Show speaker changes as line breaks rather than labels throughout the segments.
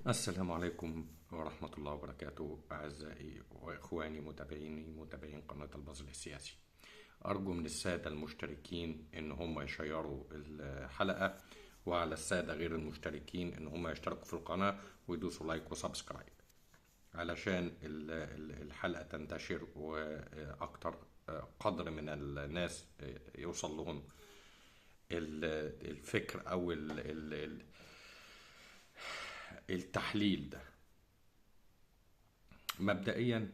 السلام عليكم ورحمة الله وبركاته، أعزائي وإخواني متابعين قناة البازل السياسي. أرجو من السادة المشتركين إن هم يشيروا الحلقة، وعلى السادة غير المشتركين إن هم يشتركوا في القناة ويدوسوا لايك وسبسكرايب علشان الحلقة تنتشر وأكتر قدر من الناس يوصل لهم الفكر أو التحليل ده. مبدئيا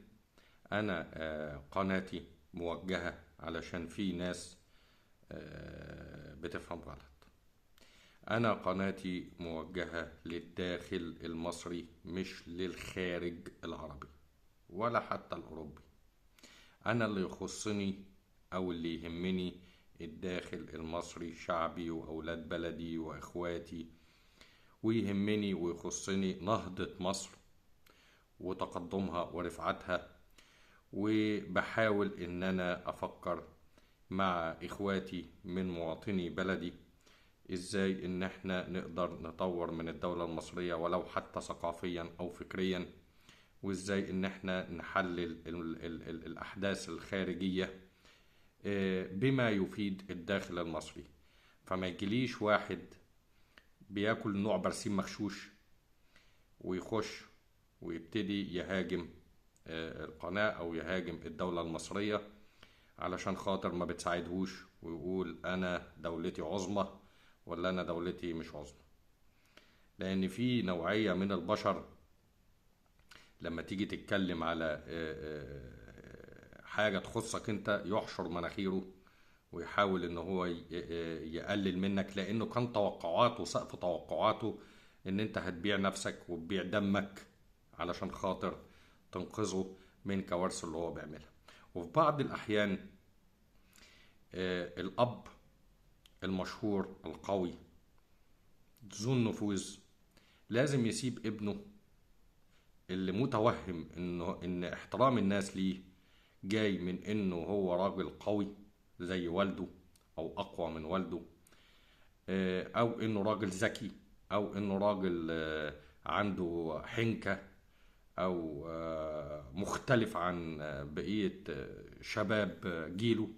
أنا قناتي موجهة علشان في ناس بتفهم غلط. أنا قناتي موجهة للداخل المصري مش للخارج العربي ولا حتى الأوروبي. أنا اللي يخصني أو اللي يهمني الداخل المصري، شعبي وأولاد بلدي وإخواتي، ويهمني ويخصني نهضة مصر وتقدمها ورفعتها. وبحاول ان انا افكر مع اخواتي من مواطني بلدي ازاي ان احنا نقدر نطور من الدولة المصرية ولو حتى ثقافيا او فكريا، وازاي ان احنا نحلل الاحداث الخارجية بما يفيد الداخل المصري. فما يجيليش واحد بياكل نوع برسيم مغشوش ويخش ويبتدي يهاجم القناة أو يهاجم الدولة المصرية علشان خاطر ما بتساعدهوش، ويقول أنا دولتي عظمى ولا أنا دولتي مش عظمى. لأن في نوعية من البشر لما تيجي تتكلم على حاجة تخصك أنت يحشر مناخيره ويحاول ان هو يقلل منك، لانه كان توقعاته سقف توقعاته ان انت هتبيع نفسك وتبيع دمك علشان خاطر تنقذه من كوارث اللي هو بيعملها. وفي بعض الاحيان الاب المشهور القوي ذو النفوذ لازم يسيب ابنه اللي متوهم ان احترام الناس ليه جاي من انه هو راجل قوي زي والده او اقوى من والده، او انه راجل ذكي، او انه راجل عنده حنكة، او مختلف عن بقية شباب جيله،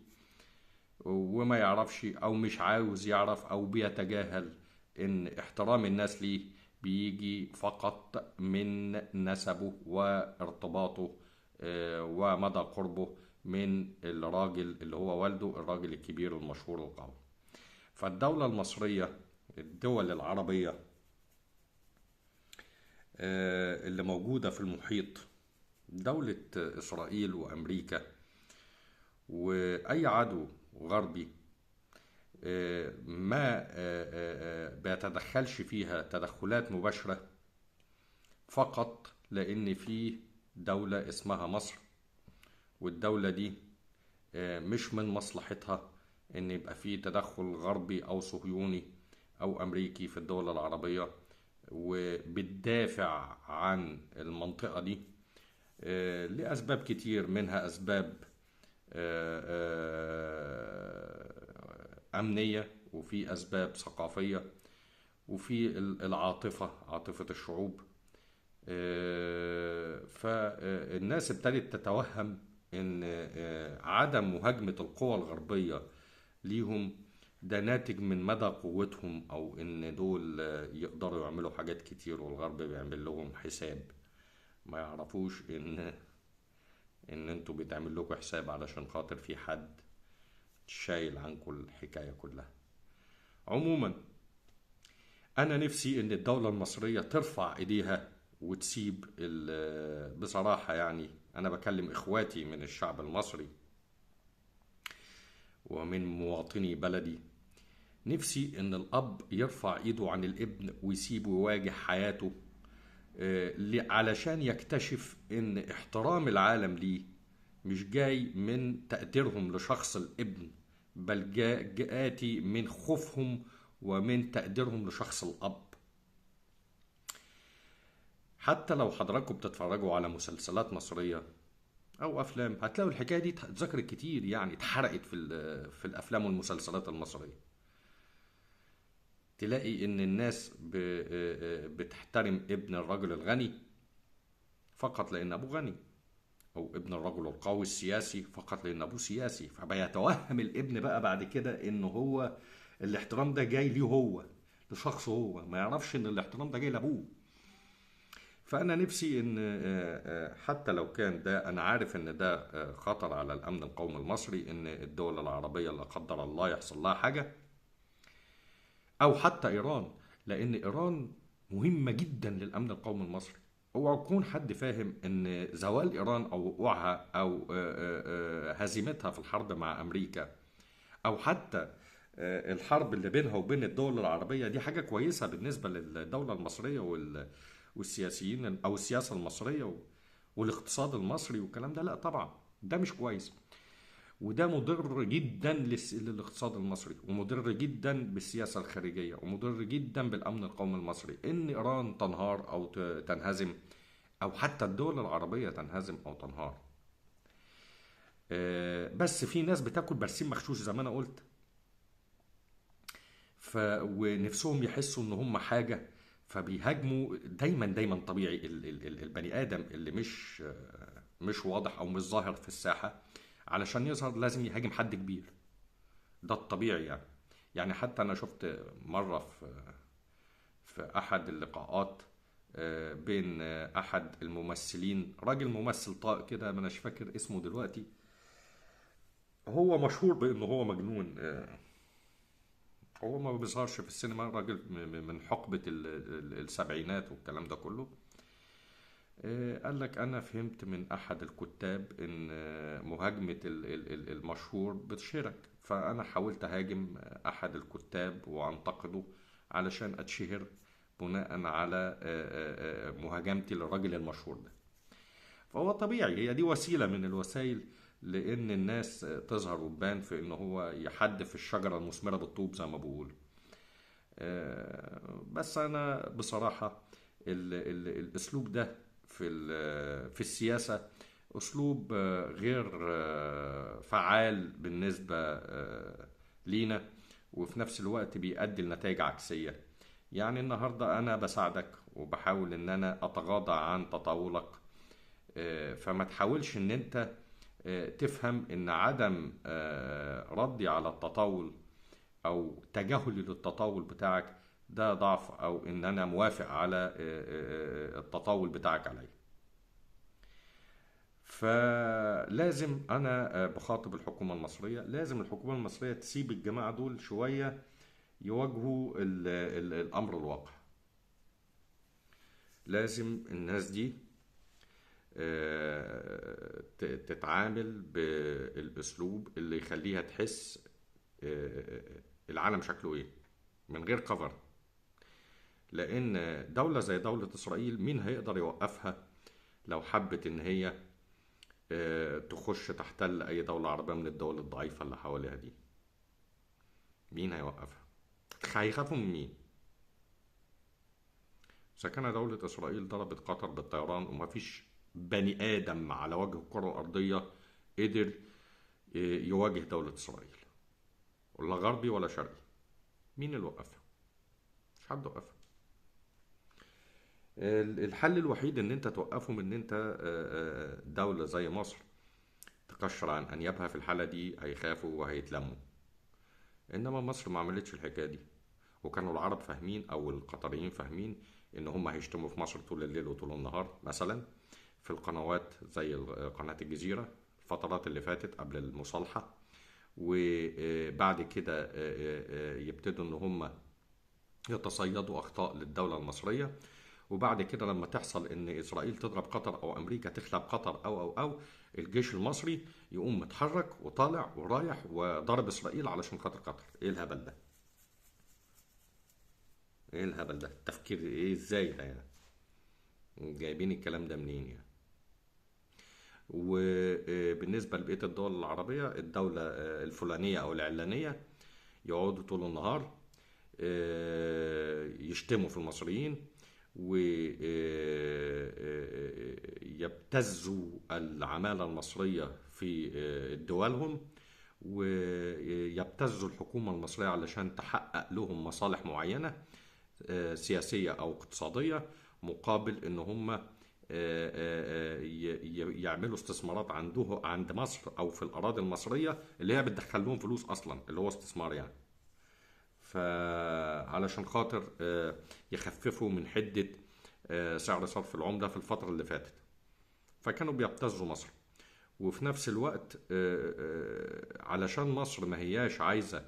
وما يعرفش او مش عاوز يعرف او بيتجاهل ان احترام الناس ليه بيجي فقط من نسبه وارتباطه ومدى قربه من الراجل اللي هو والده، الراجل الكبير المشهور القوي. فالدولة المصرية، الدول العربية اللي موجودة في المحيط، دولة إسرائيل وأمريكا وأي عدو غربي ما بيتدخلش فيها تدخلات مباشرة فقط لأن في دولة اسمها مصر، والدولة دي مش من مصلحتها ان يبقى في تدخل غربي او صهيوني او امريكي في الدول العربية، وبتدافع عن المنطقة دي لأسباب كتير، منها أسباب أمنية، وفي أسباب ثقافية، وفي العاطفة، عاطفة الشعوب. فالناس ابتدت تتوهم ان عدم مهاجمة القوى الغربية ليهم ده ناتج من مدى قوتهم، او ان دول يقدروا يعملوا حاجات كتير والغرب بيعمل لهم حساب. ما يعرفوش ان انتوا بيتعمل لكم حساب علشان خاطر في حد شايل عنكم الحكاية كلها. عموما انا نفسي ان الدولة المصرية ترفع ايديها وتسيب بصراحة، يعني انا بكلم اخواتي من الشعب المصري ومن مواطني بلدي. نفسي ان الاب يرفع ايده عن الابن ويسيبه يواجه حياته علشان يكتشف ان احترام العالم ليه مش جاي من تقديرهم لشخص الابن، بل جاءتي من خوفهم ومن تقديرهم لشخص الاب. حتى لو حضراتكم بتتفرجوا على مسلسلات مصرية او افلام هتلاقوا الحكاية دي اتذكرت كتير، يعني اتحرقت في الافلام والمسلسلات المصرية. تلاقي ان الناس بتحترم ابن الرجل الغني فقط لان ابوه غني، او ابن الرجل القوي السياسي فقط لان ابوه سياسي، فبيتوهم الابن بقى بعد كده ان هو الاحترام ده جاي ليه هو، لشخصه هو، ما يعرفش ان الاحترام ده جاي لابوه. فانا نفسي ان حتى لو كان ده، انا عارف ان ده خطر على الامن القومي المصري، ان الدول العربيه لا قدر الله يحصل لها حاجه، او حتى ايران، لان ايران مهمه جدا للامن القومي المصري. اوعى يكون حد فاهم ان زوال ايران او وقوعها او هزيمتها في الحرب مع امريكا، او حتى الحرب اللي بينها وبين الدول العربيه دي حاجه كويسه بالنسبه للدوله المصريه والسياسيين او السياسه المصريه والاقتصاد المصري والكلام ده. لا طبعا ده مش كويس، وده مضر جدا للاقتصاد المصري، ومضر جدا بالسياسه الخارجيه، ومضر جدا بالامن القومي المصري، ان ايران تنهار او تنهزم، او حتى الدول العربيه تنهزم او تنهار. بس في ناس بتاكل برسيم مغشوش زي ما انا قلت، ونفسهم يحسوا ان هم حاجه، فبيهاجموا دايما. دايما طبيعي البني ادم اللي مش واضح او مش ظاهر في الساحه، علشان يظهر لازم يهاجم حد كبير، ده الطبيعي يعني. يعني حتى انا شفت مره في احد اللقاءات بين احد الممثلين، راجل ممثل طاق كده، ما اناش فاكر اسمه دلوقتي، هو مشهور بانه هو مجنون. هو ما بيظهرش في السينما، راجل من حقبة السبعينات والكلام ده كله. قال لك أنا فهمت من أحد الكتاب إن مهاجمة المشهور بتشهرك، فأنا حاولت أهاجم أحد الكتاب وأنتقده علشان أتشهر بناء على مهاجمتي للراجل المشهور ده. فهو طبيعي، هي دي وسيلة من الوسائل لأن الناس تظهر وتبان في إن هو يحدف الشجرة المثمرة بالطوب زي ما بقول. بس انا بصراحه الاسلوب ده في السياسه اسلوب غير فعال بالنسبه لينا، وفي نفس الوقت بيؤدي لنتائج عكسيه. يعني النهارده انا بساعدك وبحاول ان انا اتغاضى عن تطاولك، فما تحاولش ان انت تفهم ان عدم ردي على التطاول او تجاهلي للتطاول بتاعك ده ضعف، او ان انا موافق على التطاول بتاعك عليا. فلازم انا بخاطب الحكومة المصرية، لازم الحكومة المصرية تسيب الجماعة دول شوية يواجهوا الامر الواقع. لازم الناس دي تتعامل بالاسلوب اللي يخليها تحس العالم شكله ايه، من غير كفر. لان دولة زي دولة اسرائيل مين هيقدر يوقفها لو حبت ان هي تخش تحتل اي دولة عربية من الدول الضعيفة اللي حواليها دي؟ مين هيوقفها؟ هيخافوا من مين؟ اذا كان دولة اسرائيل ضربت قطر بالطيران ومفيش بني ادم على وجه الكرة الارضية قدر يواجه دولة اسرائيل، ولا غربي ولا شرقي، مين اللي وقفها؟ مش حد وقفها. الحل الوحيد ان انت توقفهم ان انت دولة زي مصر تقشر عن انيابها، في الحالة دي هيخافوا وهيتلموا. انما مصر ما عملتش الحكاية دي، وكانوا العرب فاهمين او القطريين فاهمين ان هم هيشتموا في مصر طول الليل وطول النهار، مثلا في القنوات زي قناة الجزيرة الفترات اللي فاتت قبل المصالحة، وبعد كده يبتدوا ان هم يتصيدوا اخطاء للدولة المصرية، وبعد كده لما تحصل ان اسرائيل تضرب قطر او امريكا تخلق قطر او الجيش المصري يقوم متحرك وطالع ورايح وضرب اسرائيل علشان خاطر قطر. ايه الهبل ده؟ ايه الهبل ده؟ التفكير ايه؟ ازاي ده يعني؟ جايبين الكلام ده منين يعني؟ وبالنسبة لبقية الدول العربية، الدولة الفلانية او العلانية يقعدوا طول النهار يشتموا في المصريين، ويبتزوا العمالة المصرية في دولهم، ويبتزوا الحكومة المصرية علشان تحقق لهم مصالح معينة سياسية أو اقتصادية، مقابل إن هم يعملوا استثمارات عند مصر أو في الأراضي المصرية اللي هي بتدخل لهم فلوس أصلا، اللي هو استثمار يعني. فعلشان خاطر يخففوا من حدة سعر صرف العملة في الفترة اللي فاتت، فكانوا بيبتزوا مصر. وفي نفس الوقت علشان مصر ما هياش عايزة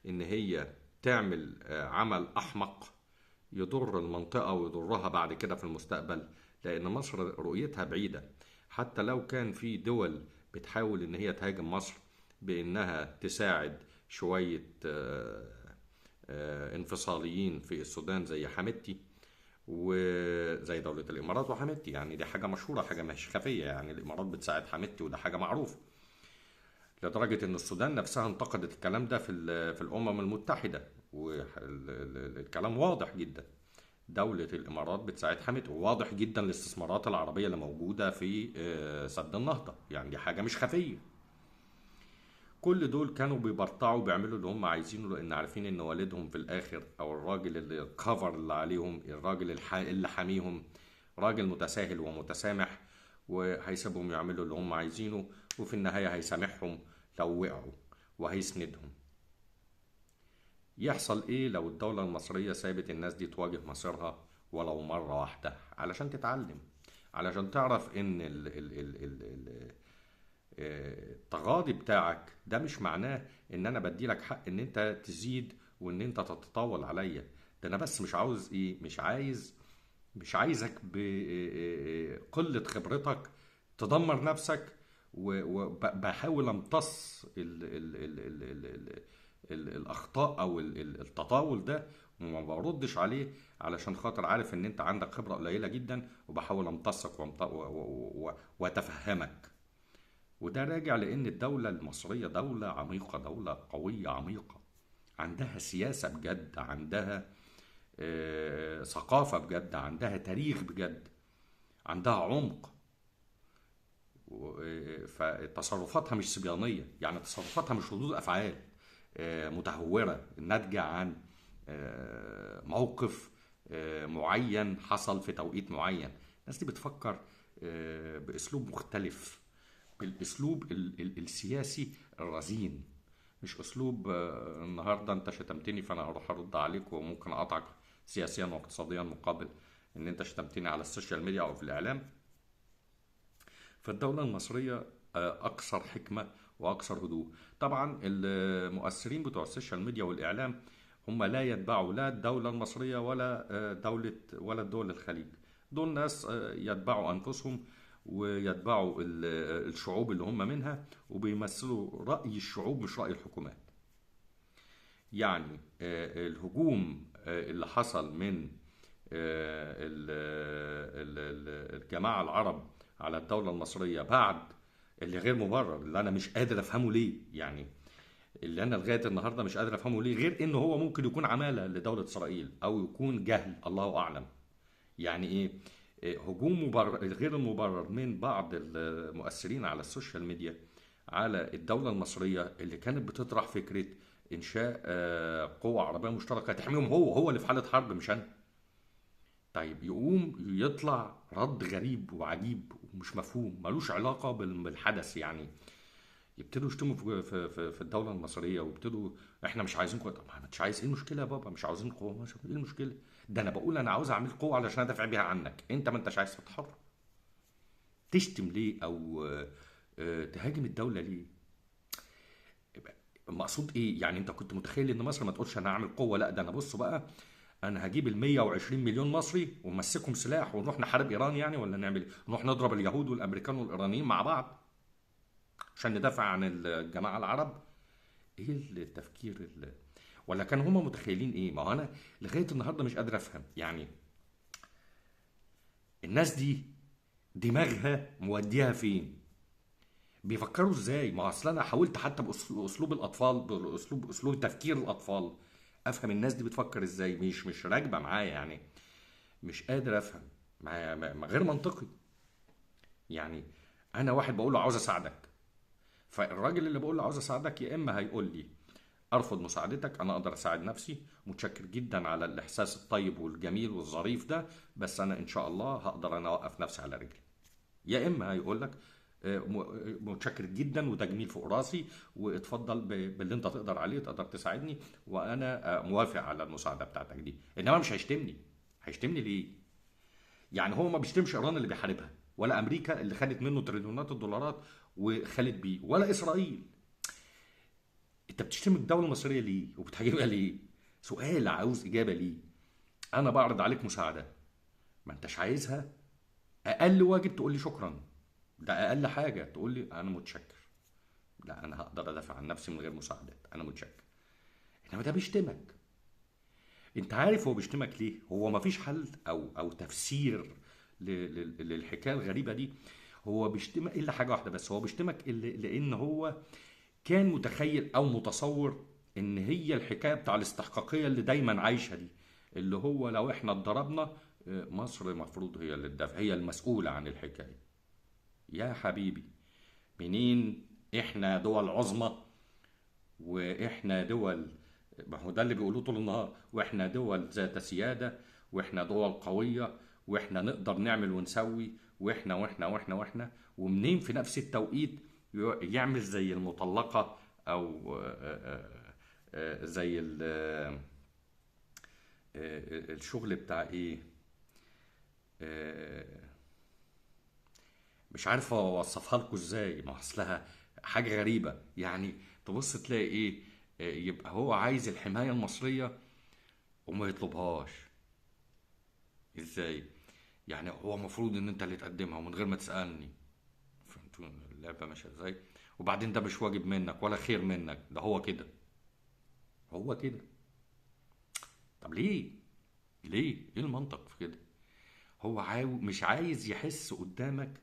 ان هي تعمل عمل احمق يضر المنطقة ويضرها بعد كده في المستقبل، لان مصر رؤيتها بعيدة. حتى لو كان في دول بتحاول ان هي تهاجم مصر بانها تساعد شوية انفصاليين في السودان زي حميدتي وزي دولة الإمارات وحميدتي، يعني دي حاجة مشهورة، حاجة مش خفية، يعني الإمارات بتساعد حميدتي وده حاجة معروفة. لدرجة إن السودان نفسها انتقدت الكلام ده في الأمم المتحدة، والكلام واضح جدا. دولة الإمارات بتساعد حميدتي، وواضح جدا الاستثمارات العربية اللي موجودة في سد النهضة، يعني دي حاجة مش خفية. كل دول كانوا بيبرطعوا بيعملوا اللي هم عايزينه، لان عارفين ان والدهم في الاخر او الراجل اللي الكفر اللي عليهم، الراجل اللي حاميهم، راجل متساهل ومتسامح، وهيسيبهم يعملوا اللي هم عايزينه، وفي النهاية هيسامحهم لو وقعوا وهيسندهم. يحصل ايه لو الدولة المصرية سابت الناس دي تواجه مصيرها ولو مرة واحدة علشان تتعلم، علشان تعرف ان التغاضي بتاعك ده مش معناه ان انا بدي لك حق ان انت تزيد وان انت تتطاول عليا. ده انا بس مش عاوز ايه، مش عايزك بقلة خبرتك تدمر نفسك، وبحاول امتص الاخطاء او التطاول ده، وما بردش عليه علشان خاطر عارف ان انت عندك خبرة قليلة جدا، وبحاول امتصك واتفهمك. وده راجع لأن الدولة المصرية دولة عميقة، دولة قوية عميقة، عندها سياسة بجد، عندها ثقافة بجد، عندها تاريخ بجد، عندها عمق. فتصرفاتها مش صبيانية، يعني تصرفاتها مش ردود أفعال متهورة ناتجة عن موقف معين حصل في توقيت معين. الناس دي بتفكر بأسلوب مختلف، بالاسلوب السياسي الرزين، مش اسلوب النهارده انت شتمتني فانا هروح ارد عليك وممكن اقطعك سياسيا واقتصاديا مقابل ان انت شتمتني على السوشيال ميديا او في الاعلام. فالدولة المصرية اكثر حكمة واكثر هدوء. طبعا المؤثرين بتوع السوشيال ميديا والاعلام هم لا يتبعوا لا الدولة المصرية ولا ولا دول الخليج. دول ناس يتبعوا انفسهم ويتبعوا الشعوب اللي هم منها، وبيمثلوا رأي الشعوب مش رأي الحكومات. يعني الهجوم اللي حصل من الجماعة العرب على الدولة المصرية بعد، اللي غير مبرر، اللي أنا مش قادر أفهمه ليه، يعني اللي أنا لغاية النهاردة مش قادر أفهمه ليه، غير إنه هو ممكن يكون عمالة لدولة إسرائيل أو يكون جهل، الله أعلم. يعني ايه هجوم غير مبرر من بعض المؤثرين على السوشيال ميديا على الدولة المصرية اللي كانت بتطرح فكرة إنشاء قوة عربية مشتركة تحميهم، هو اللي في حالة حرب مش أنا. طيب يقوم يطلع رد غريب وعجيب ومش مفهوم، ملوش علاقة بالحدث، يعني يبتدوا يشتموا في الدوله المصريه، ويبتدوا احنا مش عايزين قوه. طب مش عايز، ايه المشكله يا بابا؟ مش عاوزين قوه، ماشي، ايه المشكله؟ ده انا بقول انا عاوز اعمل قوه علشان ادافع بيها عنك، انت ما انتش عايز تتحرك. تشتم ليه او تهاجم الدوله ليه؟ المقصود ايه؟ يعني انت كنت متخيل ان مصر ما تقولش انا هعمل قوه؟ لا، ده انا بص بقى، انا هجيب ال 120 مليون مصري ومسكهم سلاح ونروح نحارب ايران، يعني ولا نعمل ايه؟ نروح نضرب اليهود والامريكان والايرانيين مع بعض عشان ندافع عن الجماعه العرب؟ ايه التفكير ولا كانوا هما متخيلين ايه؟ ما هو انا لغايه النهارده مش قادر افهم، يعني الناس دي دماغها موديها فين؟ بيفكروا ازاي؟ ما اصل انا حاولت حتى باسلوب الاطفال، اسلوب تفكير الاطفال، افهم الناس دي بتفكر ازاي. مش راكبه معايا يعني، مش قادر افهم. غير منطقي. يعني انا واحد بقول له عاوز اساعدك، فالراجل اللي بقول له عاوز اساعدك، يا اما هيقول لي ارفض مساعدتك، انا اقدر اساعد نفسي، متشكر جدا على الاحساس الطيب والجميل والظريف ده، بس انا ان شاء الله هقدر انا اوقف نفسي على رجلي. يا اما هيقول لك متشكر جدا وده جميل فوق راسي، واتفضل باللي انت تقدر عليه، تقدر تساعدني، وانا موافق على المساعده بتاعتك دي. انما مش هيشتمني. هيشتمني ليه؟ يعني هو ما بيشتمش ايران اللي بيحاربها، ولا امريكا اللي خدت منه تريليونات الدولارات وخلت بيه، ولا اسرائيل. انت بتشتم الدوله المصريه ليه وبتهاجمها ليه؟ سؤال عاوز اجابه ليه. انا بعرض عليك مساعده ما انتش عايزها، اقل واجب تقول لي شكرا. ده اقل حاجه، تقول لي انا متشكر، لا انا هقدر ادافع عن نفسي من غير مساعدات، انا متشكر. انما ده بيشتمك. انت عارف هو بيشتمك ليه؟ هو مفيش حل او تفسير للحكايه الغريبه دي. هو بيشتمك الا حاجه واحده بس، هو بيشتمك لان هو كان متخيل او متصور ان هي الحكايه بتاع الاستحقاقيه اللي دايما عايشه دي، اللي هو لو احنا اتضربنا مصر المفروض هي اللي تدافع، هي المسؤوله عن الحكايه. يا حبيبي، منين؟ احنا دول عظمى، واحنا دول، ما هو ده اللي بيقولوه طول النهار، واحنا دول ذات سيادة، واحنا دول قوية، واحنا نقدر نعمل ونسوي، واحنا ومنين في نفس التوقيت يعمل زي المطلقة، او زي الشغل بتاع ايه، آه، مش عارف اوصفها لكم ازاي، ما اصلها حاجه غريبه يعني. تبص تلاقي ايه، يبقى هو عايز الحمايه المصريه وما يطلبهاش. ازاي؟ يعني هو المفروض ان انت اللي تقدمها ومن غير ما تسالني. فهمتوا اللعبه ماشيه ازاي؟ وبعدين ده مش واجب منك ولا خير منك، ده هو كده. هو كده. طب ليه؟ ليه؟ ايه المنطق في كده؟ هو مش عايز يحس قدامك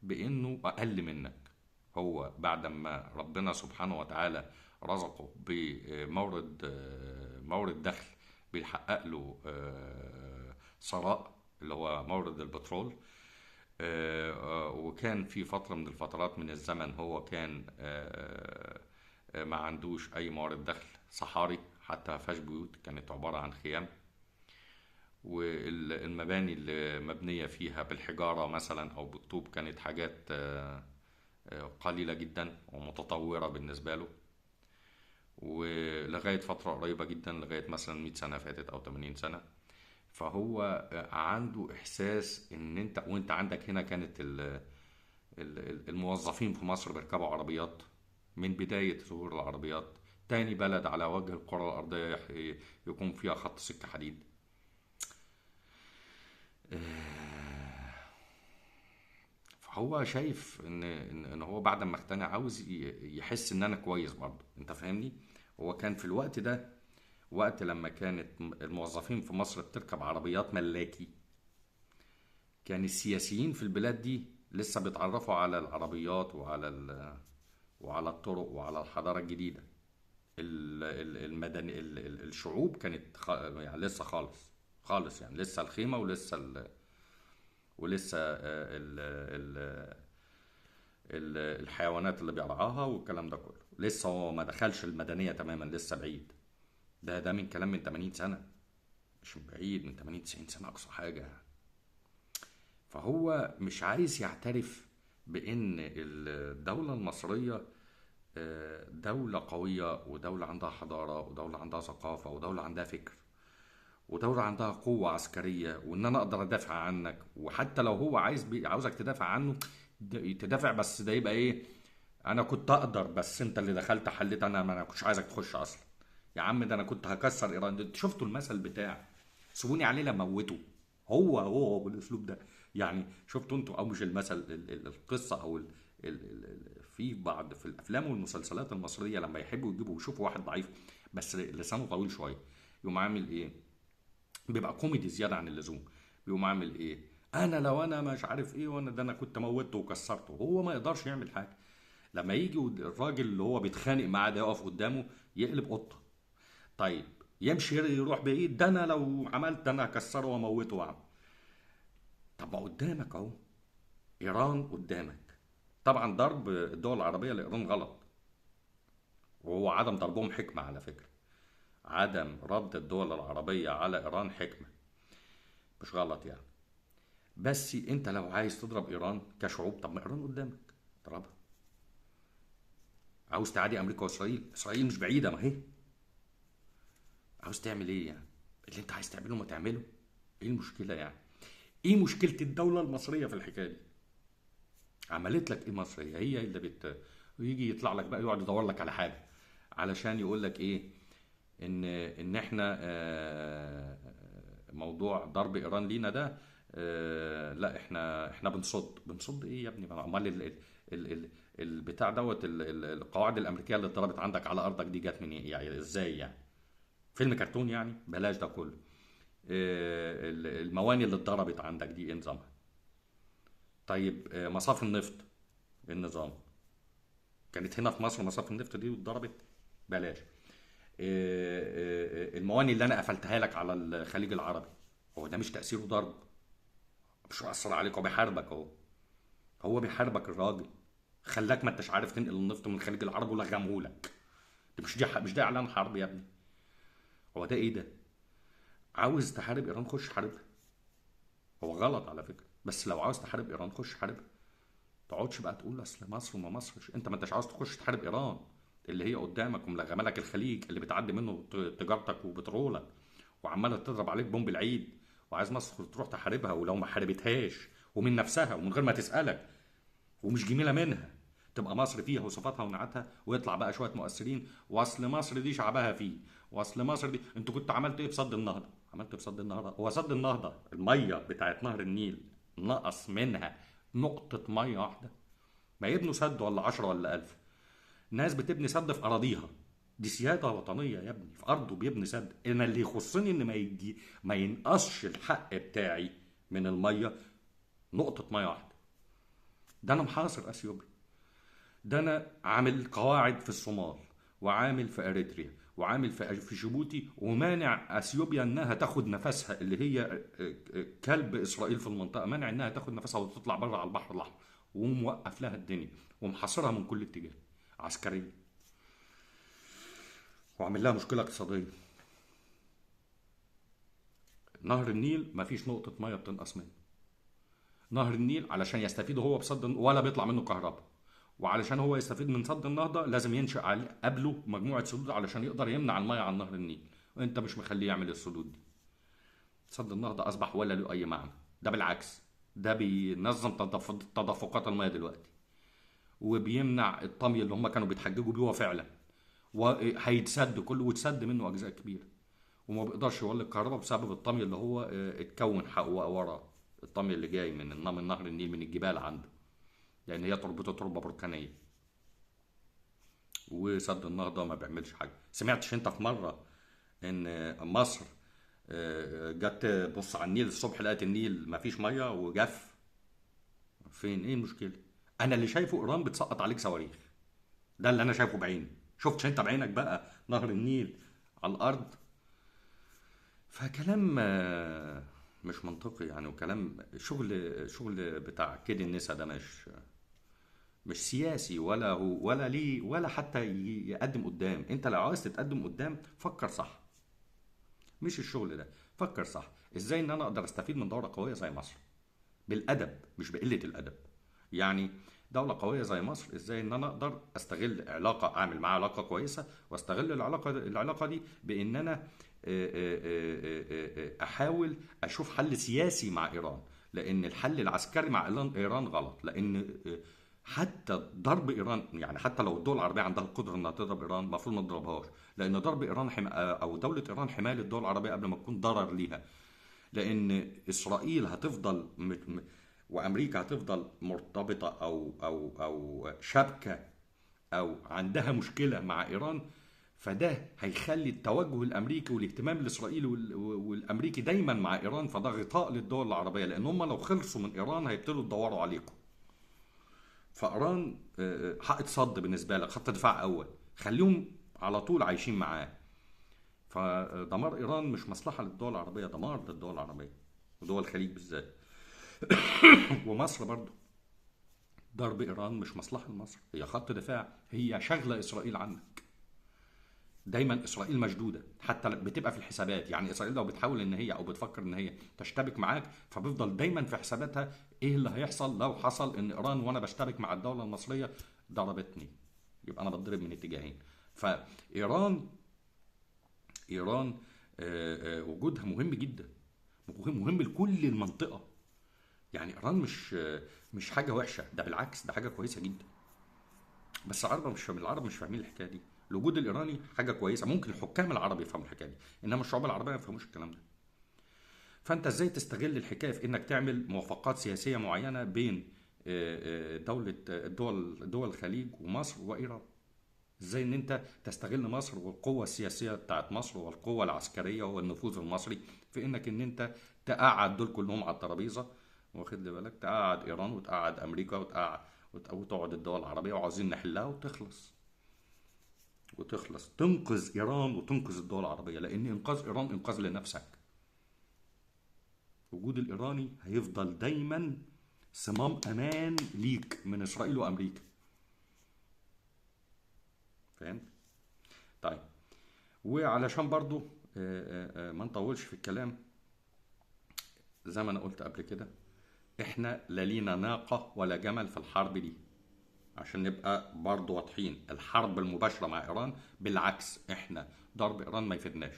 بانه اقل منك. هو بعد ما ربنا سبحانه وتعالى رزقه بمورد مورد دخل بيحقق له ثراء، اللي هو مورد البترول، وكان في فترة من الفترات من الزمن هو كان ما عندوش أي مورد دخل، صحاري، حتى ما فيهاش بيوت، كانت عبارة عن خيام، والمباني اللي مبنية فيها بالحجارة مثلا أو بالطوب كانت حاجات قليلة جدا ومتطورة بالنسبة له. ولغاية فترة قريبة جدا، لغاية مثلا 100 سنة فاتت أو 80 سنة. فهو عنده إحساس إن أنت، وأنت عندك هنا كانت الموظفين في مصر بيركبوا عربيات من بداية ظهور العربيات. تاني بلد على وجه الكرة الأرضية يكون فيها خط سكة حديد. فهو شايف ان هو بعد ما اقتنع عاوز يحس ان انا كويس برضه، انت فاهمني. هو كان في الوقت ده، وقت لما كانت الموظفين في مصر بتركب عربيات ملاكي، كان السياسيين في البلاد دي لسه بيتعرفوا على العربيات وعلى الطرق وعلى الحضارة الجديدة. المدني الشعوب كانت يعني لسه خالص خالص، يعني لسه الخيمة ولسه ولسه الحيوانات اللي بيرعاها والكلام ده كله لسه هو ما دخلش المدنية تماما، لسه بعيد. ده من كلام من 80 سنة، مش من بعيد، من 80 90 سنة أقصى حاجة. فهو مش عايز يعترف بأن الدولة المصرية دولة قوية، ودولة عندها حضارة، ودولة عندها ثقافة، ودولة عندها فكر، ودولة عندها قوة عسكرية، وإن أنا أقدر أدافع عنك. وحتى لو هو عاوزك تدافع عنه، تدافع، بس ده يبقى إيه؟ أنا كنت أقدر، بس أنت اللي دخلت حليت، أنا ما أنا كنتش عايزك تخش أصلا. يا عم ده أنا كنت هكسر إيران. أنت شفتوا المثل بتاع سيبوني عليه لما موته؟ هو بالأسلوب ده. يعني شفتوا أنتوا، أو مش المثل، القصة أو في بعض في الأفلام والمسلسلات المصرية لما يحبوا يجيبوا يشوفوا واحد ضعيف بس لسانه طويل شوية، يقوم عامل إيه؟ بيبقى كوميدي زياده عن اللزوم. بيقوم عامل ايه؟ انا لو انا مش عارف ايه، وانا ده انا كنت موتته وكسرته. هو ما يقدرش يعمل حاجه. لما يجي الراجل اللي هو بيتخانق معاه ده يقف قدامه يقلب قطه. طيب يمشي يروح بعيد، ده انا لو عملت ده انا هكسره واموته واعمل. طب ما قدامك اهو، ايران قدامك، طبعا ضرب الدول العربية لإيران غلط، وهو عدم ضربهم حكمة على فكرة. عدم رد الدول العربية على إيران حكمة، مش غلط يعني. بس انت لو عايز تضرب إيران كشعوب، طب ما إيران قدامك، اضربها. عاوز تعادي أمريكا وإسرائيل، إسرائيل مش بعيدة ما هي. عاوز تعمل إيه يعني؟ اللي انت عايز تعمله ما تعمله. ايه المشكلة يعني؟ ايه مشكلة الدولة المصرية في الحكاية دي؟ عملت لك ايه مصر؟ هي اللي يجي يطلع لك بقى يقعد يدور لك على حاجة علشان يقول لك ايه، ان احنا موضوع ضرب ايران لينا ده، لا احنا بنصد ايه يا ابني؟ امال البتاع دوت القواعد الامريكيه اللي اتضربت عندك على ارضك دي جت منين يعني؟ ازاي يعني؟ فيلم كرتون يعني؟ بلاش ده كله. المواني اللي اتضربت عندك دي ايه نظامها؟ طيب مصاف النفط ايه النظام؟ كانت هنا في مصر مصاف النفط دي واتضربت؟ بلاش. المواني اللي انا قفلتها لك على الخليج العربي، هو ده مش تأثيره ضرب؟ مش مؤثر عليك؟ هو بيحاربك اهو. هو بيحاربك الراجل، خلاك ما انتش عارف تنقل النفط من الخليج العربي ولغمه لك. دي مش ده اعلان حرب يا ابني؟ هو ده ايه ده؟ عاوز تحارب ايران خش حاربها. هو غلط على فكره، بس لو عاوز تحارب ايران خش حاربها. تقعدش بقى تقول اصل مصر وما مصرش، انت ما انتش عاوز تخش تحارب ايران اللي هي قدامك وملغمه لك الخليج اللي بتعدي منه تجارتك وبترولك، وعماله تضرب عليك بومب العيد، وعايز مصر تروح تحاربها، ولو ما حاربتهاش ومن نفسها ومن غير ما تسالك ومش جميله منها، تبقى مصر فيها وصفاتها ونعتها، ويطلع بقى شويه مؤثرين واصل مصر دي شعبها فيه، واصل مصر دي. انتوا كنتوا عملتوا ايه في صد النهضه؟ عملت إيه في صد النهضه؟ هو صد النهضه الميه بتاعت نهر النيل نقص منها نقطه ميه واحده؟ ما يبنوا سد ولا 10 ولا 1000. ناس بتبني سد في اراضيها، دي سياده وطنيه يا ابني، في ارضه بيبني سد. انا اللي يخصني ان ما ينقصش الحق بتاعي من الميه نقطه ميه واحده. ده انا محاصر اثيوبيا، ده انا عامل قواعد في الصومال، وعامل في اريتريا، وعامل في جيبوتي، ومانع اثيوبيا انها تاخد نفسها، اللي هي كلب اسرائيل في المنطقه، مانع انها تاخد نفسها وتطلع بره على البحر الاحمر، وموقف لها الدنيا ومحاصرها من كل اتجاه عسكريا، وعامل لها مشكله اقتصاديه. نهر النيل ما فيش نقطه ميه بتنقص منه. نهر النيل علشان يستفيد هو بصد ولا بيطلع منه كهرباء، وعلشان هو يستفيد من سد النهضه لازم ينشئ قبله مجموعه سدود علشان يقدر يمنع الميه عن نهر النيل، وانت مش مخليه يعمل السدود دي. سد النهضه اصبح ولا له اي معنى، ده بالعكس، ده بينظم تدفقات الميه دلوقتي، وبيمنع الطمي اللي هم كانوا بيتحججوا بيه فعلا، وهيتسد كله واتسد منه اجزاء كبيره، وما بيقدرش يولد الكهرباء بسبب الطمي اللي هو اتكون وراه، الطمي اللي جاي من نهر النيل من الجبال عنده، لان هي تربته تربه بركانيه. وسد النهضه ما بيعملش حاجه. سمعتش انت في مره ان مصر جت تبص على النيل الصبح لقت النيل ما فيش ميه وجف؟ فين؟ ايه المشكله؟ انا اللي شايفه ايران بتسقط عليك صواريخ، ده اللي انا شايفه بعيني. شفتش انت بعينك بقى نهر النيل على الارض؟ فكلام مش منطقي يعني، وكلام شغل بتاع كده النسا ده مش سياسي، ولا هو ولا ليه ولا حتى يقدم قدام. انت لو عايز تتقدم قدام فكر صح، مش الشغل ده. فكر صح ازاي ان انا اقدر استفيد من دولة قوية زي مصر بالادب مش بقلة الادب يعني. دولة قوية زي مصر ازاي ان انا اقدر استغل علاقة، اعمل معاها علاقة كويسة، واستغل العلاقة دي بان انا احاول اشوف حل سياسي مع ايران، لان الحل العسكري مع ايران غلط. لان حتى ضرب ايران يعني، حتى لو الدول العربيه عندها القدره انها تضرب ايران، المفروض ما تضربهاش، لان ضرب ايران او دوله ايران حمايه للدول العربيه قبل ما تكون ضرر ليها. لان اسرائيل هتفضل وامريكا هتفضل مرتبطه او شبكه، او عندها مشكله مع ايران، فده هيخلي التوجه الامريكي والاهتمام الاسرائيلي والامريكي دايما مع ايران، فده غطاء للدول العربيه، لان هم لو خلصوا من ايران هيبتدوا يدوروا عليكم. فايران حائط صد بالنسبه لك، خط دفاع اول، خليهم على طول عايشين معاه. فدمار ايران مش مصلحه للدول العربيه، دمار للدول العربيه ودول الخليج بالذات. ومصر برضو ضرب إيران مش مصلحة لمصر، هي خط دفاع، هي شغلة إسرائيل عنك. دايما إسرائيل مشدودة، حتى بتبقى في الحسابات. يعني إسرائيل لو بتحاول إن هي أو بتفكر إن هي تشتبك معاك، فبيفضل دايما في حساباتها إيه اللي هيحصل لو حصل إن إيران وأنا بشتبك مع الدولة المصرية ضربتني، يبقى أنا بتضرب من اتجاهين. فإيران، إيران وجودها مهم جدا، مهم لكل المنطقة. يعني إيران مش حاجة وحشة، ده بالعكس ده حاجة كويسة جدا. بس العرب مش فاهمين الحكايه دي. الوجود الايراني حاجه كويسه، ممكن الحكام العرب يفهموا الحكايه دي، انما الشعوب العربيه ما يفهموش الكلام ده. فانت ازاي تستغل الحكايه في انك تعمل موافقات سياسيه معينه بين دول الخليج ومصر وايران؟ ازاي ان انت تستغل مصر والقوه السياسيه بتاعت مصر والقوه العسكريه والنفوذ المصري في انك ان انت تقعد دول كلهم على الترابيزه، واخد لي بالك، تقعد ايران وتقعد امريكا وتقعد الدول العربيه وعاوزين نحلها وتخلص تنقذ ايران وتنقذ الدول العربيه، لان انقاذ ايران انقاذ لنفسك. وجود الايراني هيفضل دايما صمام امان ليك من اسرائيل وامريكا. فهمت؟ طيب، وعلشان برضو ما نطولش في الكلام، زي ما انا قلت قبل كده، احنا لا لينا ناقه ولا جمل في الحرب دي. عشان نبقى برضو واضحين، الحرب المباشره مع ايران بالعكس، احنا ضرب ايران ما يفيدناش.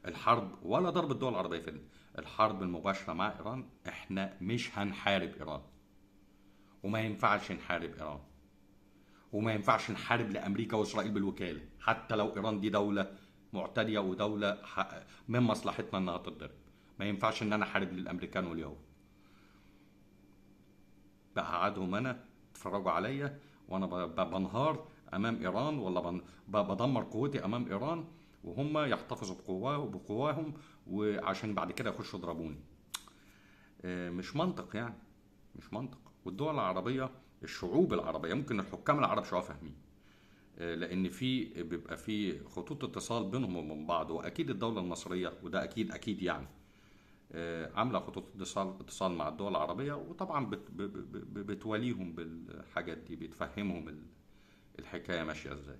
الحرب ولا ضرب الدول العربية يفيدنا. الحرب المباشرة مع إيران، إحنا مش هنحارب إيران، وما ينفعش نحارب إيران، وما ينفعش نحارب لأمريكا وإسرائيل بالوكالة، حتى لو إيران دي دولة معتدية ودولة من مصلحتنا إنها تتضرب. ما ينفعش إن أنا أحارب للأمريكان واليهود. بقعدهم أنا اتفرجوا عليا وأنا بنهار أمام إيران، ولا بدمر قوتي أمام إيران، وهم يحتفظوا بقواهم وعشان بعد كده يخشوا يضربوني. مش منطق يعني، مش منطق. والدول العربية، الشعوب العربية، ممكن الحكام العرب شوية فاهمين، لأن بيبقى في خطوط اتصال بينهم وبين بعض. وأكيد الدولة المصرية، وده أكيد أكيد يعني، عاملة خطوط اتصال مع الدول العربية، وطبعا بتوليهم بالحاجات دي، بتفهمهم الحكاية ماشية ازاي.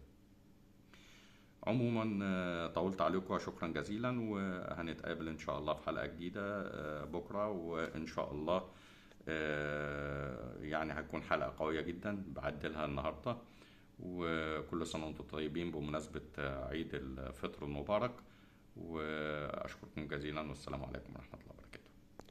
عموما طولت عليكم، شكرا جزيلا، وهنتقابل ان شاء الله في حلقة جديدة بكرة، وان شاء الله يعني هتكون حلقة قوية جدا بعدلها النهاردة. وكل سنة وانتم طيبين بمناسبة عيد الفطر المبارك، وأشكركم جزيلا، والسلام عليكم ورحمة الله وبركاته.